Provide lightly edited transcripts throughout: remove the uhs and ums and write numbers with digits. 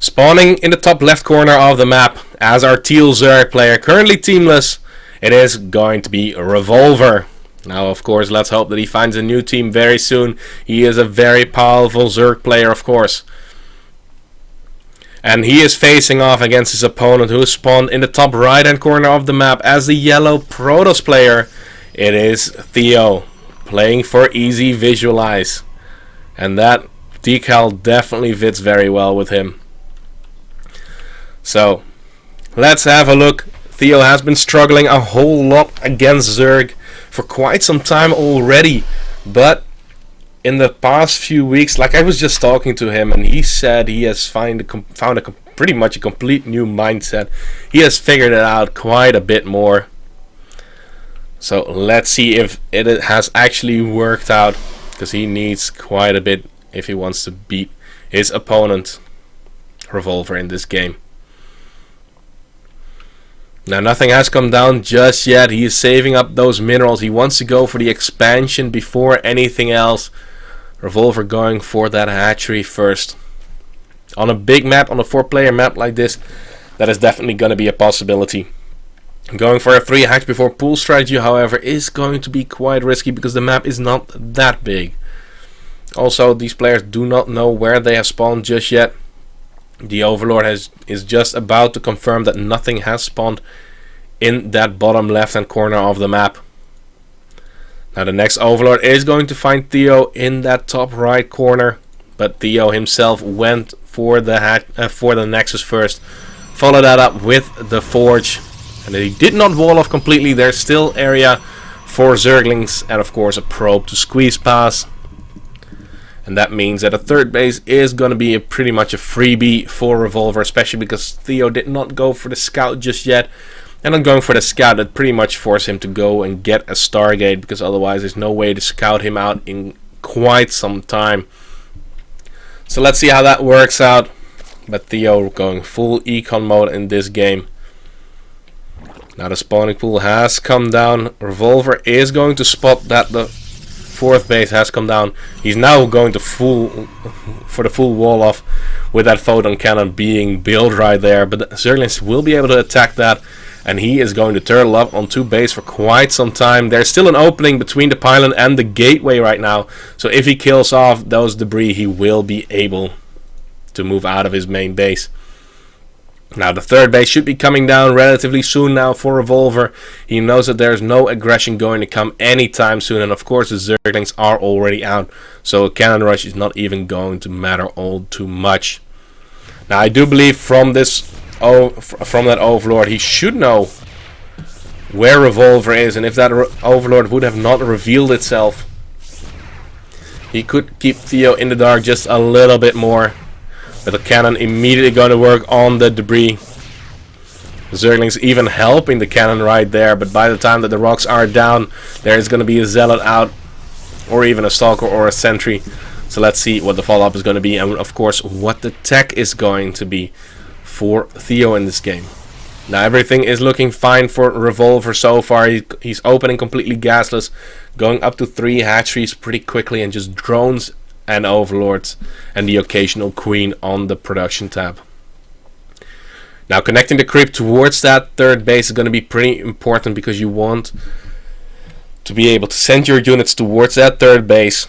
Spawning in the top left corner of the map as our Teal Zerg player, currently teamless, it is going to be Revolver. Now, of course, let's hope that he finds a new team very soon. He is a very powerful Zerg player, of course. And he is facing off against his opponent, who is spawned in the top right hand corner of the map as the yellow Protoss player. It is Theo, playing for easy visualize. And that decal definitely fits very well with him. So, let's have a look. Theo has been struggling a whole lot against Zerg for quite some time already. But in the past few weeks, like I was just talking to him, and he said he has found pretty much a complete new mindset. He has figured it out quite a bit more. So let's see if it has actually worked out, because he needs quite a bit if he wants to beat his opponent, Revolver, in this game. Now, nothing has come down just yet. He is saving up those minerals. He wants to go for the expansion before anything else. Revolver going for that hatchery first. On a big map, on a 4-player map like this, that is definitely going to be a possibility. Going for a 3 hatch before pool strategy, however, is going to be quite risky because the map is not that big. Also, these players do not know where they have spawned just yet. The Overlord is just about to confirm that nothing has spawned in that bottom left hand corner of the map. Now the next Overlord is going to find Theo in that top right corner, but Theo himself went for the Nexus first. Followed that up with the Forge, and he did not wall off completely. There's still area for Zerglings and of course a probe to squeeze past. And that means that a third base is going to be pretty much a freebie for Revolver, especially because Theo did not go for the scout just yet. And on going for the scout, that pretty much forced him to go and get a Stargate, because otherwise there's no way to scout him out in quite some time. So let's see how that works out. But Theo going full econ mode in this game. Now the spawning pool has come down. Revolver is going to spot that the 4th base has come down. He's now going to for the full wall off with that photon cannon being built right there. But the Zerglings will be able to attack that, and he is going to turtle up on 2 base for quite some time. There's still an opening between the pylon and the gateway right now. So if he kills off those debris, he will be able to move out of his main base. Now the 3rd base should be coming down relatively soon now for Revolver. He knows that there's no aggression going to come anytime soon, and of course the Zerglings are already out, so a cannon rush is not even going to matter all too much. Now I do believe from that Overlord, he should know where Revolver is, and if that Overlord would have not revealed itself, he could keep Theo in the dark just a little bit more. But the cannon immediately going to work on the debris. The Zerglings even helping the cannon right there, but by the time that the rocks are down, there is going to be a Zealot out, or even a Stalker or a Sentry. So let's see what the follow-up is going to be, and of course what the tech is going to be for Theo in this game. Now everything is looking fine for Revolver so far. He's opening completely gasless, going up to 3 hatcheries pretty quickly, and just drones and Overlords and the occasional Queen on the production tab. Now connecting the creep towards that 3rd base is going to be pretty important, because you want to be able to send your units towards that 3rd base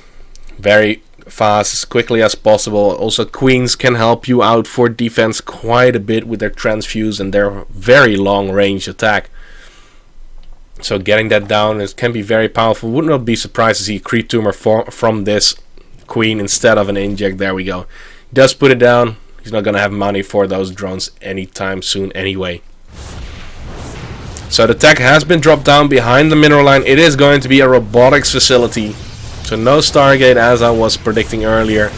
very fast, as quickly as possible. Also Queens can help you out for defense quite a bit with their transfuse and their very long range attack. So getting that down can be very powerful. Would not be surprised to see a creep tumor from this Queen instead of an inject. There we go. He does put it down. He's not going to have money for those drones anytime soon anyway. So the tech has been dropped down behind the mineral line. It is going to be a robotics facility. So no Stargate, as I was predicting earlier.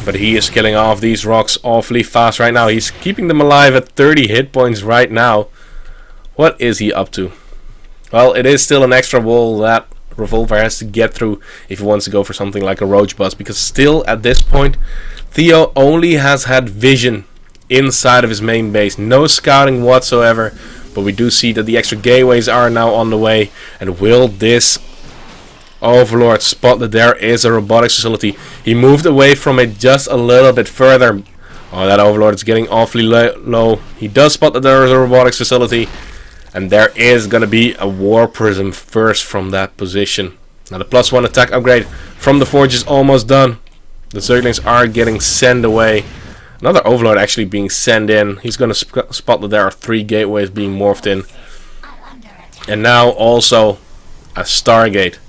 But he is killing off these rocks awfully fast right now. He's keeping them alive at 30 hit points right now. What is he up to? Well, it is still an extra wall that Revolver has to get through if he wants to go for something like a roach bus, because still at this point Theo only has had vision inside of his main base, no scouting whatsoever. But we do see that the extra gateways are now on the way, and will this Overlord spot that there is a robotics facility? He moved away from it just a little bit further, Oh, that Overlord is getting awfully low. He does spot that there is a robotics facility. And there is going to be a War Prism first from that position. Now the +1 attack upgrade from the Forge is almost done. The Zerglings are getting sent away. Another Overlord actually being sent in. He's going to spot that there are 3 gateways being morphed in. And now also a Stargate.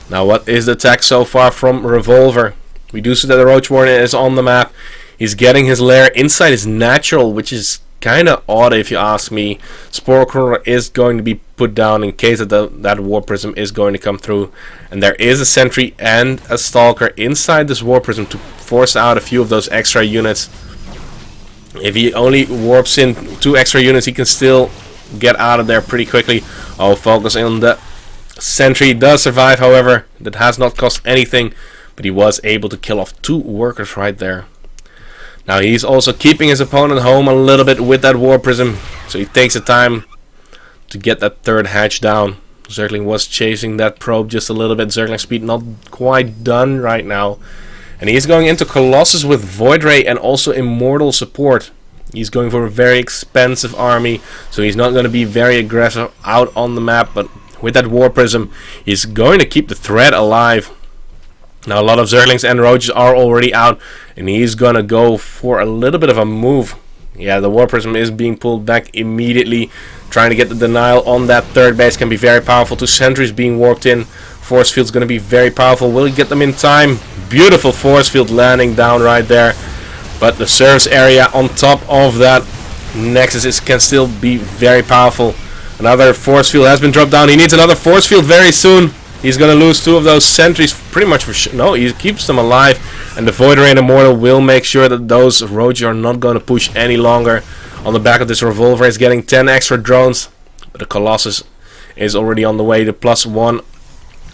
Now what is the attack so far from Revolver? We do see that the Roach Warren is on the map. He's getting his lair inside his natural, which is kind of odd if you ask me. Spore Crawler is going to be put down in case that War Prism is going to come through. And there is a Sentry and a Stalker inside this War Prism to force out a few of those extra units. If he only warps in 2 extra units, he can still get out of there pretty quickly. Oh, focus on the Sentry. Does survive, however. That has not cost anything. But he was able to kill off 2 workers right there. Now he's also keeping his opponent home a little bit with that War Prism. So he takes the time to get that 3rd hatch down. Zergling was chasing that probe just a little bit. Zergling speed not quite done right now. And he's going into Colossus with Void Ray and also Immortal support. He's going for a very expensive army. So he's not going to be very aggressive out on the map. But with that War Prism, he's going to keep the threat alive. Now a lot of Zerglings and Roaches are already out, and he's gonna go for a little bit of a move. Yeah, the War Prism is being pulled back immediately. Trying to get the denial on that 3rd base can be very powerful. 2 sentries being warped in. Force field's gonna be very powerful. Will he get them in time? Beautiful force field landing down right there. But the service area on top of that Nexus can still be very powerful. Another force field has been dropped down. He needs another force field very soon. He's going to lose 2 of those sentries pretty much for sure. No, he keeps them alive. And the Void Ray and Immortal will make sure that those Roaches are not going to push any longer. On the back of this Revolver is getting 10 extra drones. But the Colossus is already on the way. The +1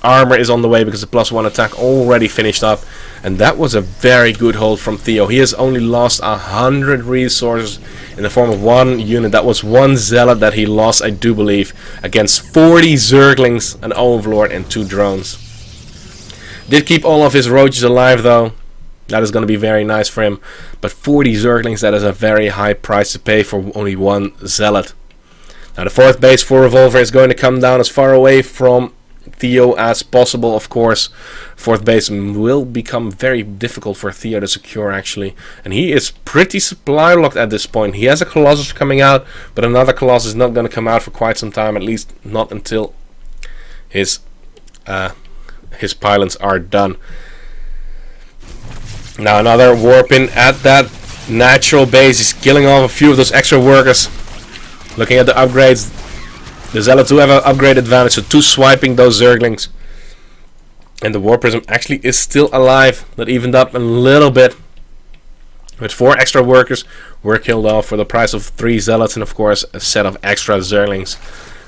armor is on the way because the +1 attack already finished up. And that was a very good hold from Theo. He has only lost 100 resources in the form of 1 unit. That was 1 Zealot that he lost, I do believe, against 40 Zerglings, an Overlord, and 2 drones. Did keep all of his Roaches alive, though. That is going to be very nice for him. But 40 Zerglings, that is a very high price to pay for only 1 Zealot. Now the 4th base for Revolver is going to come down as far away from Theo as possible, of course. 4th base will become very difficult for Theo to secure, actually. And he is pretty supply locked at this point. He has a Colossus coming out, but another Colossus is not going to come out for quite some time, at least not until his pylons are done. Now another warp in at that natural base. He's killing off a few of those extra workers. Looking at the upgrades, the Zealots do have an upgrade advantage, so 2 swiping those Zerglings. And the War Prism actually is still alive. That evened up a little bit. With 4 extra workers were killed off for the price of 3 Zealots and of course a set of extra Zerglings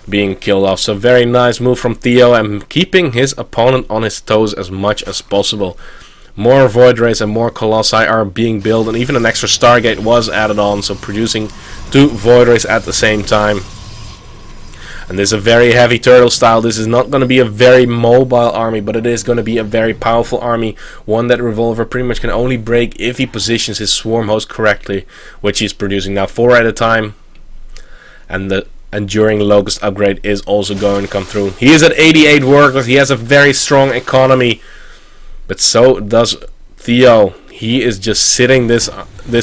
being killed off. So very nice move from Theo and keeping his opponent on his toes as much as possible. More Void Rays and more Colossi are being built, and even an extra Stargate was added on, so producing 2 Void Rays at the same time. And this is a very heavy turtle style. This is not going to be a very mobile army, but it is going to be a very powerful army. One that Revolver pretty much can only break if he positions his swarm host correctly, which he's producing now 4 at a time. And the Enduring Locust upgrade is also going to come through. He is at 88 workers. He has a very strong economy, but so does Theo. He is just sitting this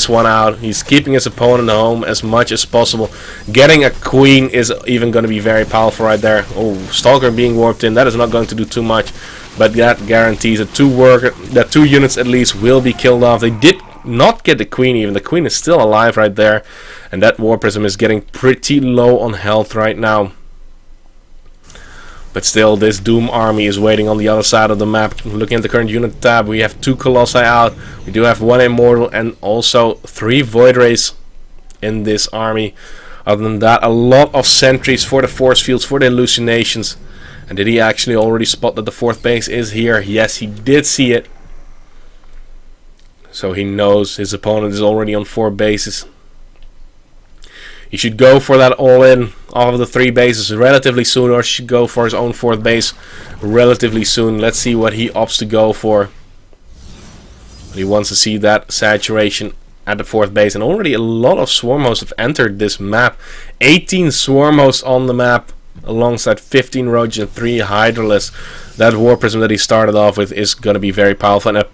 one out. He's keeping his opponent home as much as possible. Getting a queen is even going to be very powerful right there. Oh, Stalker being warped in. That is not going to do too much, but that guarantees that 2 units at least will be killed off. They did not get the queen even. The queen is still alive right there, and that War Prism is getting pretty low on health right now. But still, this Doom army is waiting on the other side of the map. Looking at the current unit tab, we have 2 Colossi out. We do have 1 Immortal and also 3 Void Rays in this army. Other than that, a lot of sentries for the force fields, for the hallucinations. And did he actually already spot that the 4th base is here? Yes, he did see it. So he knows his opponent is already on 4 bases. He should go for that all-in off of the 3 bases relatively soon, or should go for his own 4th base relatively soon. Let's see what he opts to go for. But he wants to see that saturation at the 4th base, and already a lot of swarm hosts have entered this map. 18 swarm hosts on the map, alongside 15 roaches and 3 hydralisks. That war prism that he started off with is going to be very powerful. And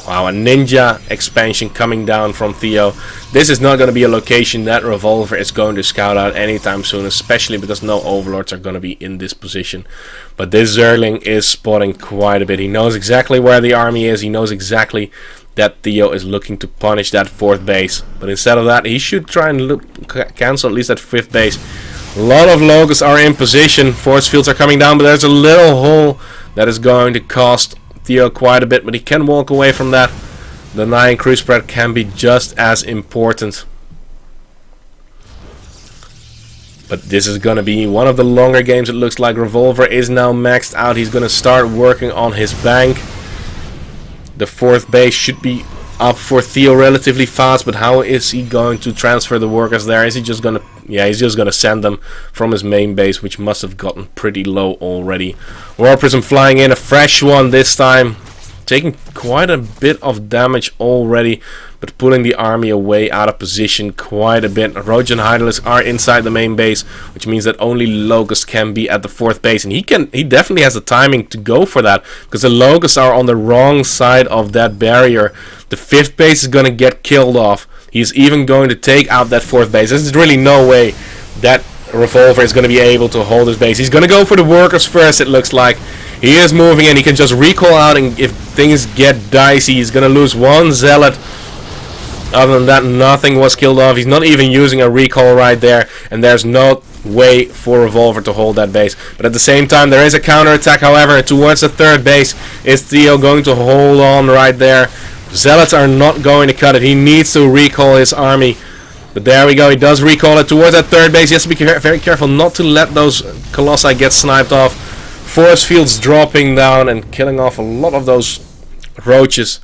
wow, a ninja expansion coming down from Theo. This is not going to be a location that Revolver is going to scout out anytime soon, especially because no overlords are going to be in this position. But this Zergling is spotting quite a bit. He knows exactly where the army is. He knows exactly that Theo is looking to punish that 4th base. But instead of that, he should try and cancel at least that 5th base. A lot of locusts are in position. Force fields are coming down, but there's a little hole that is going to cost Theo quite a bit, but he can walk away from that. Denying crew spread can be just as important. But this is going to be one of the longer games. It looks like Revolver is now maxed out. He's going to start working on his bank. The 4th base should be up for Theo relatively fast, but how is he going to transfer the workers there? Is he just going to... yeah, he's just going to send them from his main base, which must have gotten pretty low already. War Prism flying in, a fresh one this time. Taking quite a bit of damage already, but pulling the army away out of position quite a bit. Roach and Hydralisks are inside the main base, which means that only Locusts can be at the 4th base. And he definitely has the timing to go for that, because the Locusts are on the wrong side of that barrier. The 5th base is going to get killed off. He's even going to take out that 4th base. There's really no way that Revolver is going to be able to hold his base. He's going to go for the workers first, it looks like. He is moving in. He can just recall out, and if things get dicey, he's going to lose 1 zealot. Other than that, nothing was killed off. He's not even using a recall right there, and there's no way for Revolver to hold that base. But at the same time, there is a counterattack, however, towards the 3rd base. Is Theo going to hold on right there? Zealots are not going to cut it. He needs to recall his army. But there we go. He does recall it towards that 3rd base. He has to be very careful not to let those Colossi get sniped off. Force fields dropping down and killing off a lot of those roaches.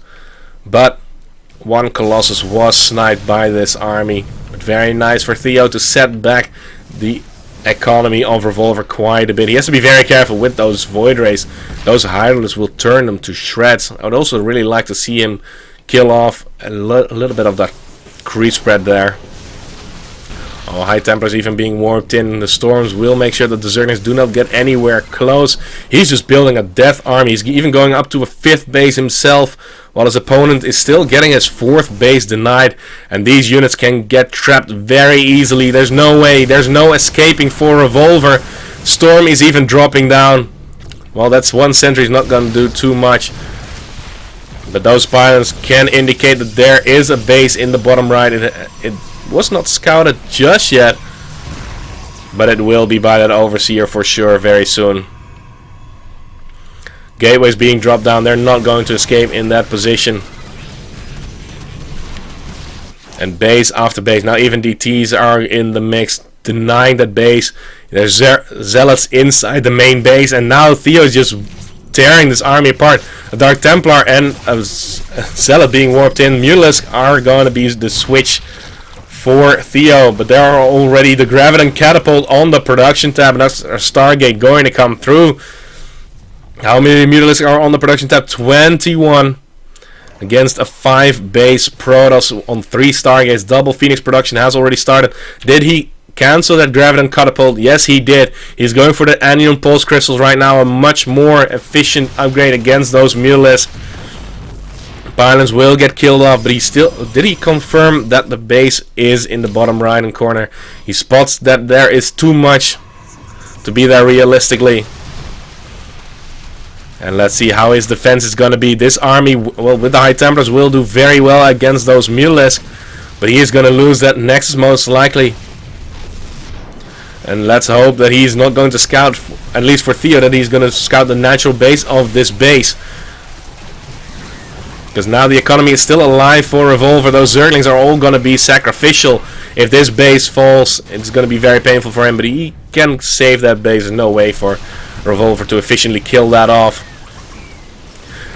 But 1 Colossus was sniped by this army. But very nice for Theo to set back the economy of Revolver quite a bit. He has to be very careful with those Void Rays. Those Hydralisks will turn them to shreds. I would also really like to see him kill off a little bit of that creep spread there. Oh, High Templars even being warped in. The storms will make sure that the Zerglings do not get anywhere close. He's just building a death army. He's even going up to a 5th base himself, while his opponent is still getting his 4th base denied. And these units can get trapped very easily. There's no way. There's no escaping for Revolver. Storm is even dropping down. Well, that's 1 sentry. He's not going to do too much. But those pylons can indicate that there is a base in the bottom right. It was not scouted just yet, but it will be by that Overseer for sure very soon. Gateways being dropped down. They're not going to escape in that position. And base after base. Now even DTs are in the mix, denying that base. There's zealots inside the main base, and now Theo is just tearing this army apart. A Dark Templar and a zealot being warped in. Mutalisk are going to be the switch for Theo, but there are already the Graviton Catapult on the production tab, and that's our Stargate going to come through. How many Mutalisks are on the production tab? 21 against a 5 base Protoss on 3 Stargates. Double Phoenix production has already started. Did he cancel that Graviton Catapult? Yes, he did. He's going for the Anion Pulse Crystals right now, a much more efficient upgrade against those Mutalisks. Pylons will get killed off, but did he confirm that the base is in the bottom right hand corner? He spots that there is too much to be there realistically. And let's see how his defense is going to be. This army, well, with the High Templars, will do very well against those Mutalisks, but he is going to lose that Nexus most likely. And let's hope that he's not going to scout, at least for Theo, that he's going to scout the natural base of this base. Because now the economy is still alive for Revolver. Those Zerglings are all going to be sacrificial. If this base falls, it's going to be very painful for him. But he can save that base. There's no way for Revolver to efficiently kill that off.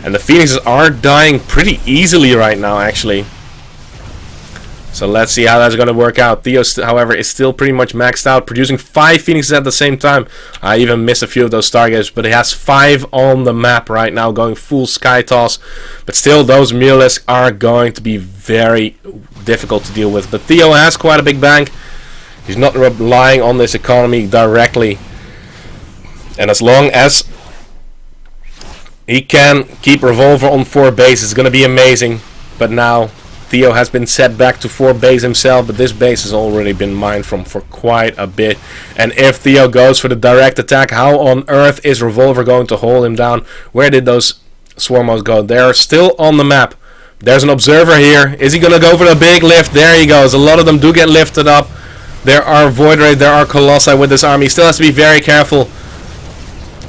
And the Phoenixes are dying pretty easily right now, actually. So let's see how that's going to work out. Theo, however, is still pretty much maxed out, producing 5 Phoenixes at the same time. I even missed a few of those Stargates, but he has 5 on the map right now, going full Sky Toss. But still, those Mutalisks are going to be very difficult to deal with. But Theo has quite a big bank. He's not relying on this economy directly. And as long as he can keep Revolver on 4 base, it's going to be amazing. But now Theo has been set back to 4 base himself, but this base has already been mined from for quite a bit. And if Theo goes for the direct attack, how on earth is Revolver going to hold him down? Where did those Swarmos go? They're still on the map. There's an observer here. Is he going to go for the big lift? There he goes. A lot of them do get lifted up. There are Void Ray, there are Colossi with this army. He still has to be very careful.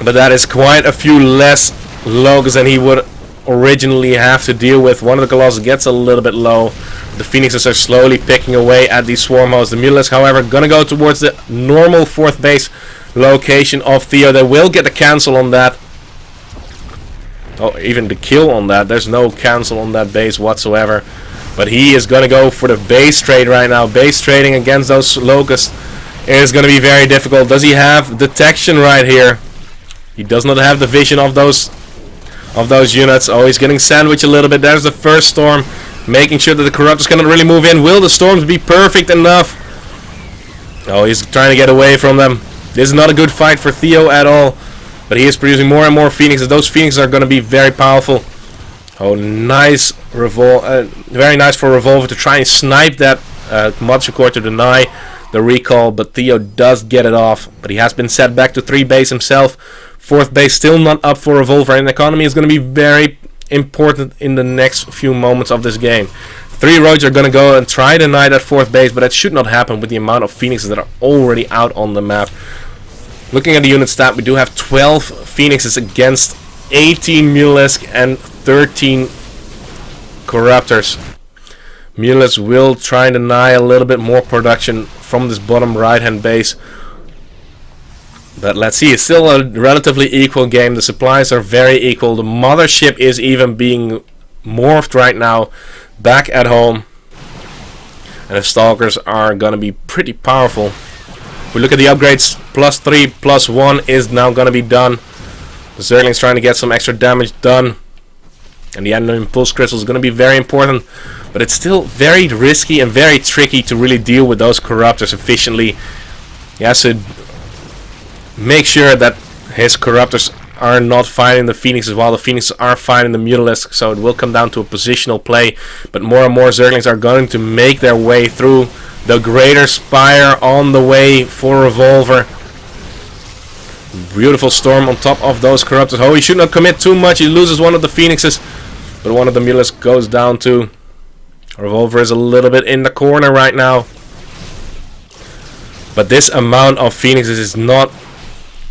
But that is quite a few less Logos than he would originally have to deal with. One of the Colossus gets a little bit low. The Phoenixes are slowly picking away at these Swarmos. The Mutalisk, however, gonna go towards the normal 4th base location of Theo. They will get the cancel on that. Oh, even the kill on that. There's no cancel on that base whatsoever. But he is gonna go for the base trade right now. Base trading against those Locusts is gonna be very difficult. Does he have detection right here? He does not have the vision of those units. Oh, he's getting sandwiched a little bit. There's the first storm, making sure that the Corruptors cannot really move in. Will the storms be perfect enough? Oh, he's trying to get away from them. This is not a good fight for Theo at all. But he is producing more and more Phoenixes. Those Phoenixes are going to be very powerful. Oh, nice. Very nice for Revolver to try and snipe that Mothership Core to deny the recall. But Theo does get it off. But he has been set back to 3 base himself. 4th base still not up for Revolver. And the economy is going to be very important in the next few moments of this game. 3 roads are going to go and try to deny that 4th base. But that should not happen with the amount of Phoenixes that are already out on the map. Looking at the unit stat, we do have 12 Phoenixes against 18 Mutalisk and 13 Corruptors. Mutalisk will try and deny a little bit more production from this bottom right hand base. But let's see, it's still a relatively equal game. The supplies are very equal. The mothership is even being morphed right now back at home. And the Stalkers are going to be pretty powerful. If we look at the upgrades, +3, +1 is now going to be done. The Zergling's trying to get some extra damage done. And the Anno Impulse Crystal is going to be very important. But it's still very risky and very tricky to really deal with those Corruptors efficiently. He has to make sure that his Corruptors are not fighting the Phoenixes while the Phoenixes are fighting the Mutalisk. So it will come down to a positional play. But more and more Zerglings are going to make their way through the Greater Spire on the way for Revolver. Beautiful storm on top of those Corruptors. Oh, he should not commit too much. He loses one of the Phoenixes. But one of the Mutalisk goes down too. Revolver is a little bit in the corner right now. But this amount of Phoenixes is not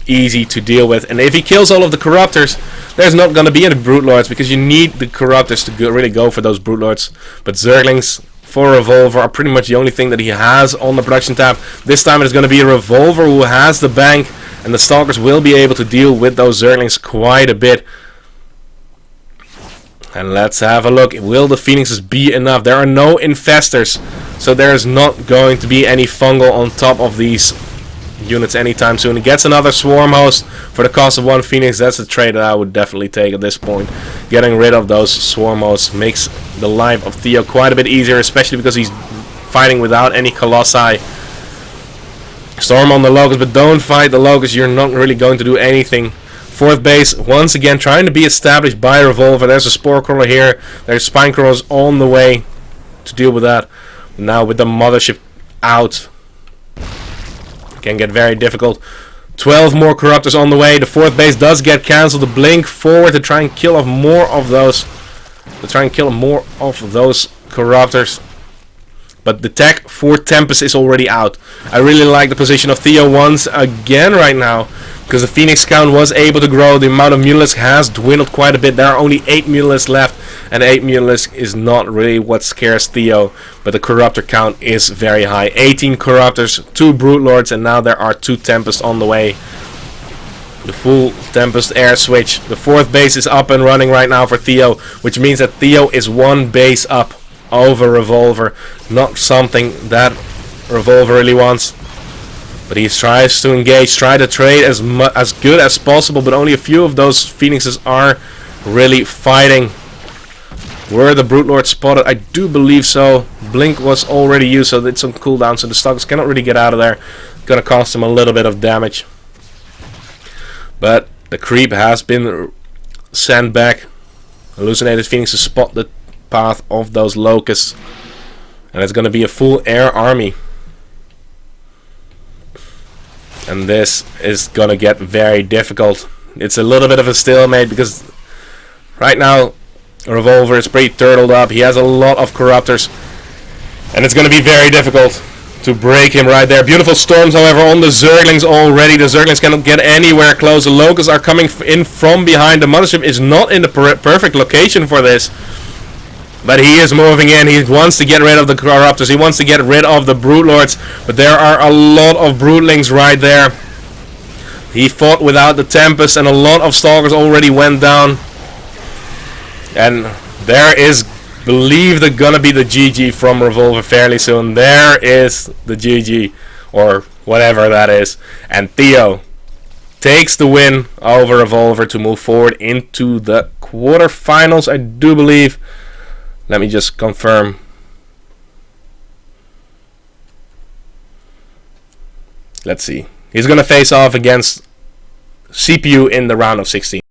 easy to deal with. And if he kills all of the Corruptors, there's not going to be any Brute Lords, because you need the Corruptors to really go for those Brute Lords. But Zerglings for Revolver are pretty much the only thing that he has on the production tab. This time it is going to be a Revolver who has the bank, and the Stalkers will be able to deal with those Zerglings quite a bit. And let's have a look. Will the Phoenixes be enough? There are no Infestors, so there's not going to be any fungal on top of these units anytime soon. He gets another Swarm Host for the cost of 1 Phoenix. That's a trade that I would definitely take at this point. Getting rid of those Swarm Hosts makes the life of Theo quite a bit easier, especially because he's fighting without any Colossi. Storm on the Locust, but don't fight the Locust. You're not really going to do anything. 4th base, once again, trying to be established by Revolver. There's a Spore Crawler here. There's Spine Crawlers on the way to deal with that. Now with the Mothership out, can get very difficult. 12 more Corruptors on the way. The 4th base does get cancelled. The blink forward to try and kill off more of those. Corruptors. But the tech for Tempest is already out. I really like the position of Theo once again right now, because the Phoenix count was able to grow. The amount of Mutalisk has dwindled quite a bit. There are only 8 Mutalisk left, and 8 Mutalisk is not really what scares Theo. But the Corruptor count is very high. 18 Corruptors, 2 Brute Lords, and now there are 2 Tempests on the way. The full Tempest air switch. The 4th base is up and running right now for Theo, which means that Theo is 1 base up over Revolver. Not something that Revolver really wants. But he tries to engage, try to trade as good as possible, but only a few of those Phoenixes are really fighting. Were the Brute Lords spotted? I do believe so. Blink was already used, so it's some cooldown, so the Stalkers cannot really get out of there. Gonna cost them a little bit of damage. But the creep has been sent back. Hallucinated Phoenix to spot the path of those locusts. And it's gonna be a full air army. And this is gonna get very difficult. It's a little bit of a stalemate because right now Revolver is pretty turtled up. He has a lot of corruptors, and it's gonna be very difficult to break him right there. Beautiful storms, however, on the Zerglings already. The Zerglings cannot get anywhere close. The Locusts are coming in from behind. The Mothership is not in the perfect location for this, but he is moving in. He wants to get rid of the corruptors. He wants to get rid of the Brute Lords, but there are a lot of Broodlings right there. He fought without the Tempest, and a lot of Stalkers already went down. And there is, believe gonna be the GG from Revolver fairly soon. There is the GG, or whatever that is. And Theo takes the win over Revolver to move forward into the quarterfinals, I do believe. Let me just confirm. Let's see. He's gonna face off against CPU in the round of 16.